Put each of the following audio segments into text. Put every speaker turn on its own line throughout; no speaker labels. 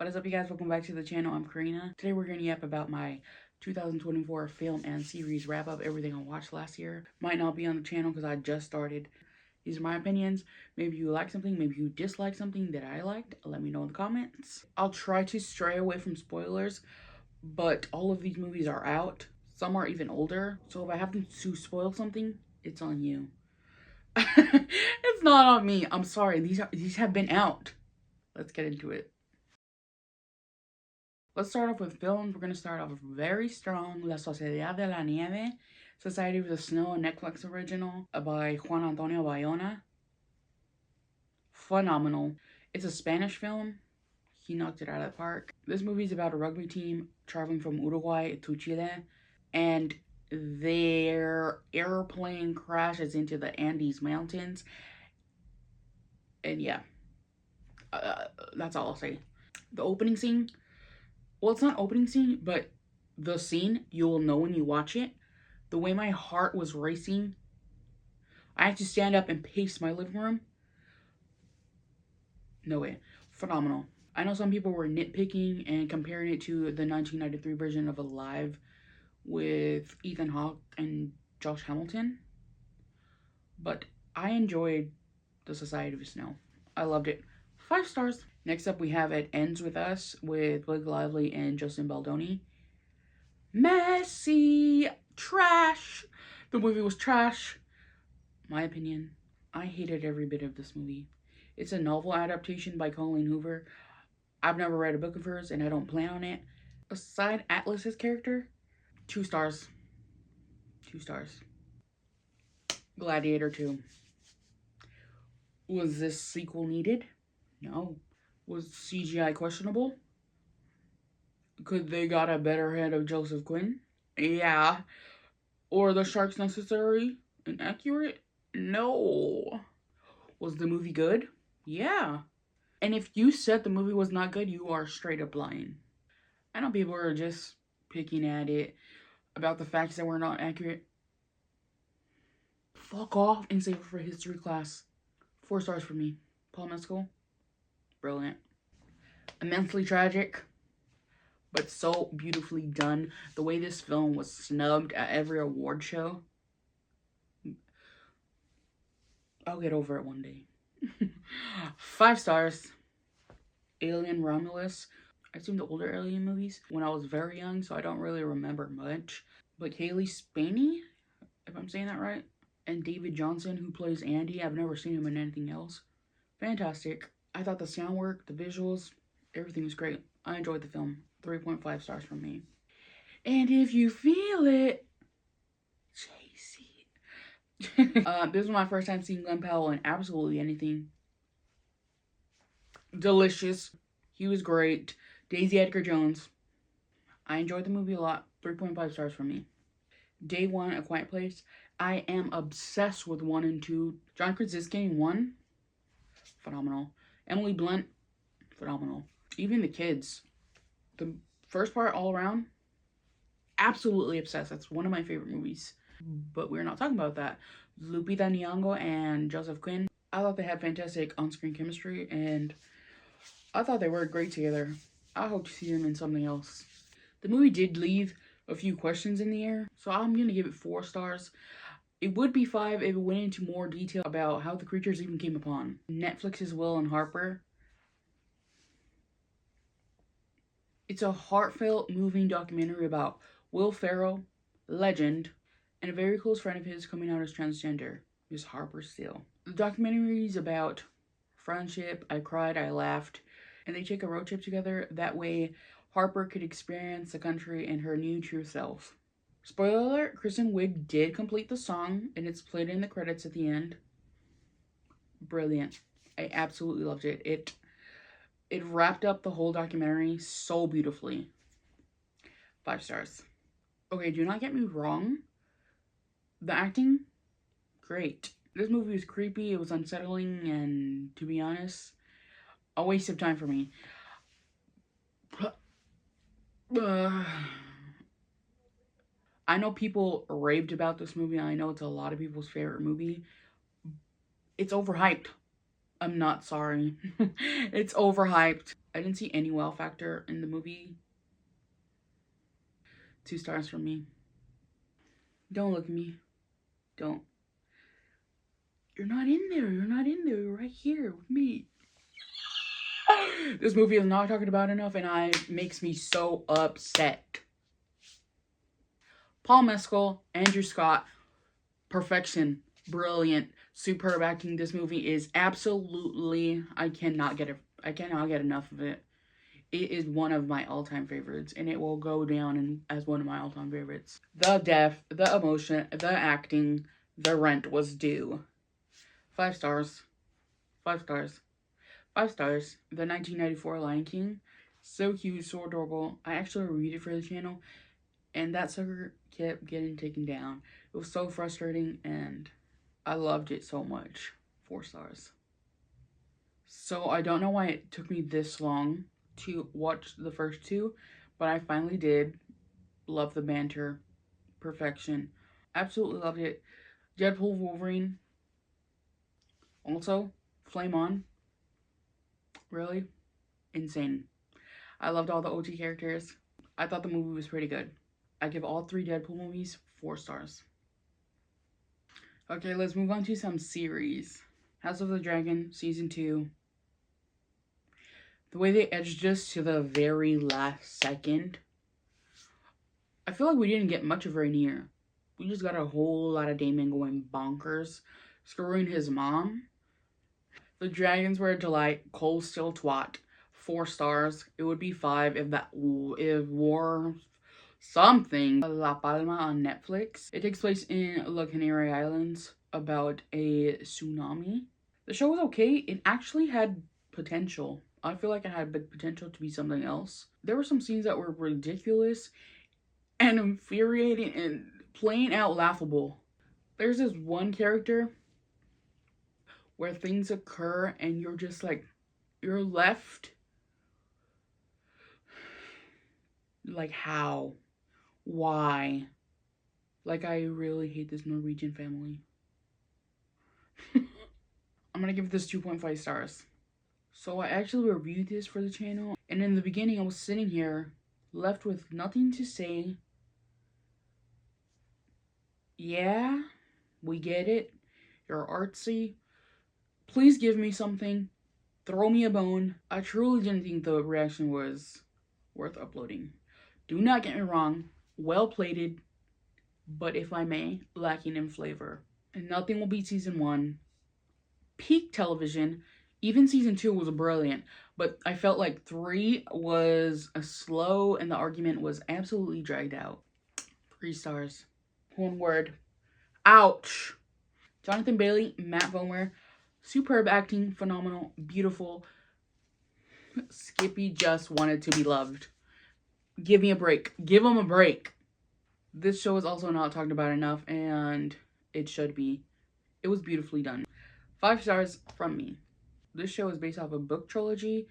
What is up, you guys? Welcome back to the channel. I'm Karina. Today we're going to yap about my 2024 film and series wrap up, everything I watched last year. Might not be on the channel because I just started. These are my opinions. Maybe you like something, maybe you dislike something that I liked. Let me know in the comments. I'll try to stray away from spoilers, but all of these movies are out. Some are even older, so if I happen to spoil something, it's on you. It's not on me. I'm sorry. These have been out. Let's get into it. Let's start off with films. We're going to start off very strong. La Sociedad de la Nieve, Society of the Snow, a Netflix original by Juan Antonio Bayona. Phenomenal. It's a Spanish film. He knocked it out of the park. This movie is about a rugby team traveling from Uruguay to Chile, and their airplane crashes into the Andes Mountains. And yeah, that's all I'll say. The opening scene, well, it's not opening scene, but the scene, you will know when you watch it. The way my heart was racing, I had to stand up and pace my living room. No way. Phenomenal. I know some people were nitpicking and comparing it to the 1993 version of Alive with Ethan Hawke and Josh Hamilton, but I enjoyed The Society of the Snow. I loved it. 5 stars. Next up, we have It Ends With Us with Blake Lively and Justin Baldoni. Messy. Trash. The movie was trash. My opinion. I hated every bit of this movie. It's a novel adaptation by Colleen Hoover. I've never read a book of hers, and I don't plan on it. Aside Atlas's character, 2 stars. 2 stars. Gladiator 2. Was this sequel needed? No. Was CGI questionable? Could they got a better head of Joseph Quinn? Yeah. Or the sharks necessary? Inaccurate? No. Was the movie good? Yeah. And if you said the movie was not good, you are straight up lying. I know people are just picking at it about the facts that were not accurate. Fuck off and save it for history class. 4 stars for me. Paul Mescal. Brilliant. Immensely tragic, but so beautifully done. The way this film was snubbed at every award show. I'll get over it one day. 5 stars. Alien Romulus. I've seen the older Alien movies when I was very young, so I don't really remember much. But Cailee Spaeny, if I'm saying that right, and David Johnson, who plays Andy. I've never seen him in anything else. Fantastic. I thought the sound work, the visuals, everything was great. I enjoyed the film. 3.5 stars from me. And if you feel it, chase it. This was my first time seeing Glen Powell in absolutely anything. Delicious. He was great. Daisy Edgar Jones. I enjoyed the movie a lot. 3.5 stars from me. Day 1, A Quiet Place. I am obsessed with 1 and 2. John Krasinski in 1. Phenomenal. Emily Blunt. Phenomenal. Even the kids. The first part all around. Absolutely obsessed. That's one of my favorite movies. But we're not talking about that. Lupita Nyong'o and Joseph Quinn. I thought they had fantastic on-screen chemistry, and I thought they were great together. I hope to see them in something else. The movie did leave a few questions in the air, so I'm gonna give it 4 stars. It would be 5 if it went into more detail about how the creatures even came upon. Netflix's Will and Harper. It's a heartfelt, moving documentary about Will Ferrell, legend, and a very close friend of his coming out as transgender, Miss Harper Steele. The documentary is about friendship. I cried, I laughed, and they take a road trip together. That way, Harper could experience the country and her new true self. Spoiler alert, Kristen Wiig did complete the song, and it's played in the credits at the end. Brilliant. I absolutely loved it. It wrapped up the whole documentary so beautifully. 5 stars. Okay, do not get me wrong. The acting, great. This movie was creepy, it was unsettling, and to be honest, a waste of time for me. I know people raved about this movie. I know it's a lot of people's favorite movie. It's overhyped. I'm not sorry. It's overhyped. I didn't see any wow factor in the movie. 2 stars for me. Don't look at me. Don't. You're not in there. You're not in there. You're right here with me. This movie is not talked about enough, and it makes me so upset. Paul Mescal, Andrew Scott, perfection, brilliant, superb acting. This movie is absolutely, I cannot get enough of it. It is one of my all-time favorites, and it will go down as one of my all-time favorites. The depth, the emotion, the acting, the rent was due. 5 stars. 5 stars. 5 stars. The 1994 Lion King. So cute, so adorable. I actually reviewed it for the channel, and that sucker kept getting taken down. It was so frustrating, and I loved it so much. 4 stars. So I don't know why it took me this long to watch the first 2, but I finally did. Love the banter. Perfection. Absolutely loved it. Deadpool Wolverine. Also, Flame On. Really? Insane. I loved all the OT characters. I thought the movie was pretty good. I give all 3 Deadpool movies 4 stars. Okay, let's move on to some series. House of the Dragon, Season 2. The way they edged us to the very last second, I feel like we didn't get much of Rhaenyra. We just got a whole lot of Daemon going bonkers, screwing his mom. The dragons were a delight. Cole still twat. 4 stars. It would be 5 if War something. La Palma on Netflix. It takes place in the Canary Islands about a tsunami. The show was okay. It actually had potential. I feel like it had big potential to be something else. There were some scenes that were ridiculous and infuriating and plain out laughable. There's this one character where things occur and you're just like, you're left like, how? Why? Like, I really hate this Norwegian family. I'm gonna give this 2.5 stars. So I actually reviewed this for the channel, and in the beginning I was sitting here left with nothing to say. Yeah, we get it. You're artsy. Please give me something. Throw me a bone. I truly didn't think the reaction was worth uploading. Do not get me wrong. Well plated, but if I may, lacking in flavor. And nothing will beat season 1. Peak television. Even season 2 was brilliant, but I felt like 3 was a slow and the argument was absolutely dragged out. 3 stars. One word. Ouch. Jonathan Bailey, Matt Bomer, superb acting, phenomenal, beautiful. Skippy just wanted to be loved. Give me a break. Give him a break. This show is also not talked about enough, and it should be. It was beautifully done. 5 stars from me. This show is based off a book trilogy,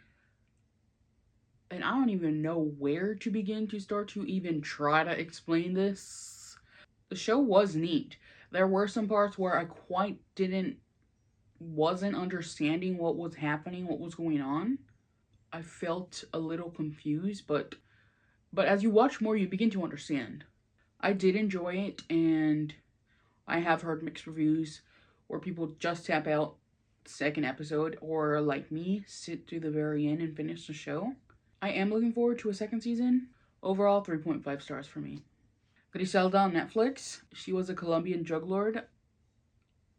and I don't even know where to begin to start to even try to explain this. The show was neat. There were some parts where I wasn't understanding what was happening, what was going on. I felt a little confused, but as you watch more, you begin to understand. I did enjoy it, and I have heard mixed reviews where people just tap out second episode, or like me, sit through the very end and finish the show. I am looking forward to a second season. Overall, 3.5 stars for me. Griselda on Netflix. She was a Colombian drug lord,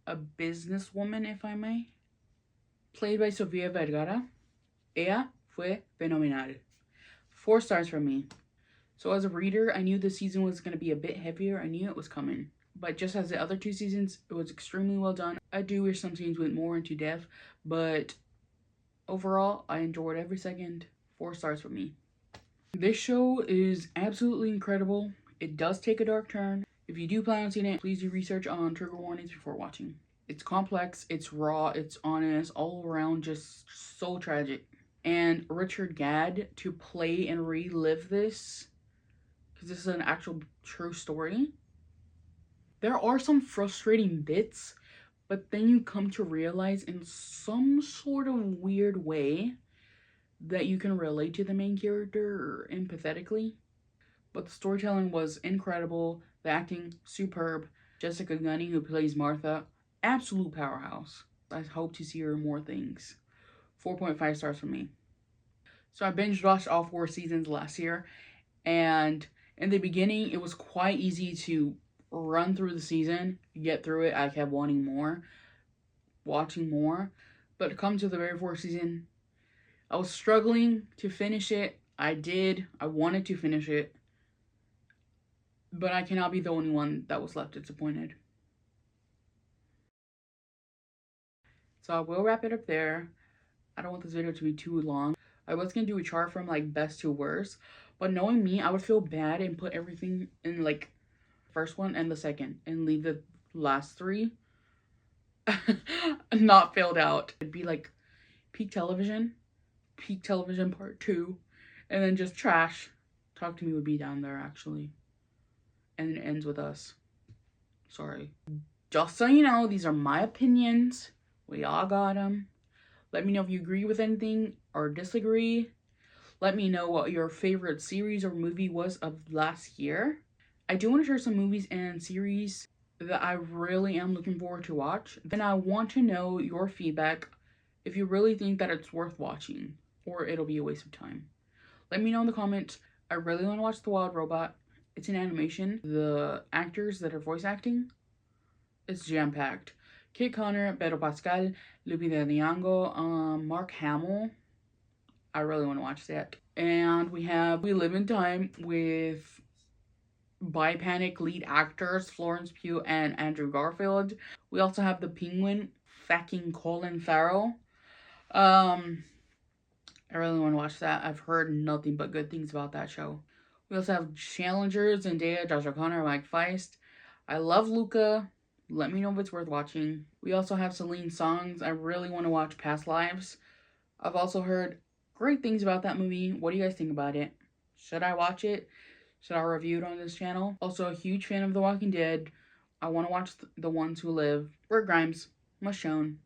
a businesswoman, if I may, played by Sofia Vergara. Ella fue fenomenal. 4 stars from me. So as a reader, I knew this season was going to be a bit heavier. I knew it was coming. But just as the other 2 seasons, it was extremely well done. I do wish some scenes went more into depth, but overall, I enjoyed every second. 4 stars from me. This show is absolutely incredible. It does take a dark turn. If you do plan on seeing it, please do research on trigger warnings before watching. It's complex, it's raw, it's honest, all around just so tragic. And Richard Gadd to play and relive this, because this is an actual true story. There are some frustrating bits, but then you come to realize in some sort of weird way that you can relate to the main character empathetically. But the storytelling was incredible, the acting superb. Jessica Gunning, who plays Martha, absolute powerhouse. I hope to see her in more things. 4.5 stars from me. So I binge watched all 4 seasons last year, and in the beginning it was quite easy to run through the season, get through it. I kept wanting more, watching more, but come to the very 4th season, I was struggling to finish it. I did. I wanted to finish it, but I cannot be the only one that was left disappointed. So I will wrap it up there. I don't want this video to be too long. I was gonna do a chart from like best to worst, but knowing me, I would feel bad and put everything in like first one and the second and leave the last 3 not filled out. It'd be like peak television part 2, and then just trash. Talk to Me would be down there actually. And it ends with Us. Sorry. Just so you know, these are my opinions. We all got them. Let me know if you agree with anything or disagree. Let me know what your favorite series or movie was of last year. I do want to share some movies and series that I really am looking forward to watch. Then I want to know your feedback if you really think that it's worth watching or it'll be a waste of time. Let me know in the comments. I really want to watch The Wild Robot. It's an animation. The actors that are voice acting, it's jam-packed. Kit Connor, Pedro Pascal, Lupita Nyong'o, Mark Hamill. I really want to watch that. And we have We Live in Time with Bipanic lead actors Florence Pugh and Andrew Garfield. We also have The Penguin, fucking Colin Farrell. I really want to watch that. I've heard nothing but good things about that show. We also have Challengers, Zendaya, Josh O'Connor, Mike Feist. I love Luca. Let me know if it's worth watching. We also have Celine Songs. I really want to watch Past Lives. I've also heard great things about that movie. What do you guys think about it? Should I watch it? Should I review it on this channel? Also a huge fan of The Walking Dead. I want to watch The Ones Who Live. Bert Grimes, Michonne,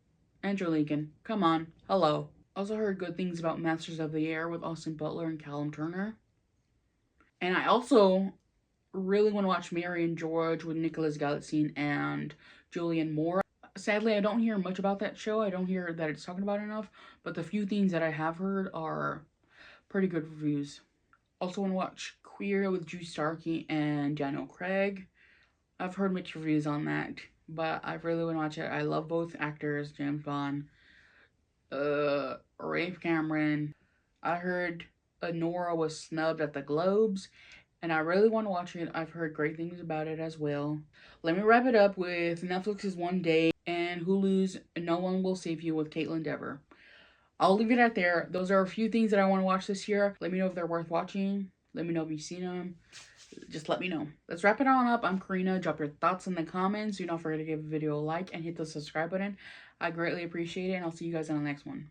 Andrew Lincoln. Come on. Hello. Also heard good things about Masters of the Air with Austin Butler and Callum Turner. And I also really want to watch Mary and George with Nicholas Galitzine and Julianne Moore. Sadly, I don't hear much about that show. I don't hear that it's talking about enough, but the few things that I have heard are pretty good reviews. Also want to watch Queer with Drew Starkey and Daniel Craig. I've heard mixed reviews on that, but I really want to watch it. I love both actors, James Bond, Rafe Cameron. I heard Nora was snubbed at the Globes, and I really want to watch it. I've heard great things about it as well. Let me wrap it up with Netflix's One Day and Hulu's No One Will Save You with Caitlin Dever. I'll leave it at there. Those are a few things that I want to watch this year. Let me know if they're worth watching. Let me know if you've seen them. Just let me know. Let's wrap it on up. I'm Karina. Drop your thoughts in the comments. Do not forget to give the video a like and hit the subscribe button. I greatly appreciate it, and I'll see you guys in the next one.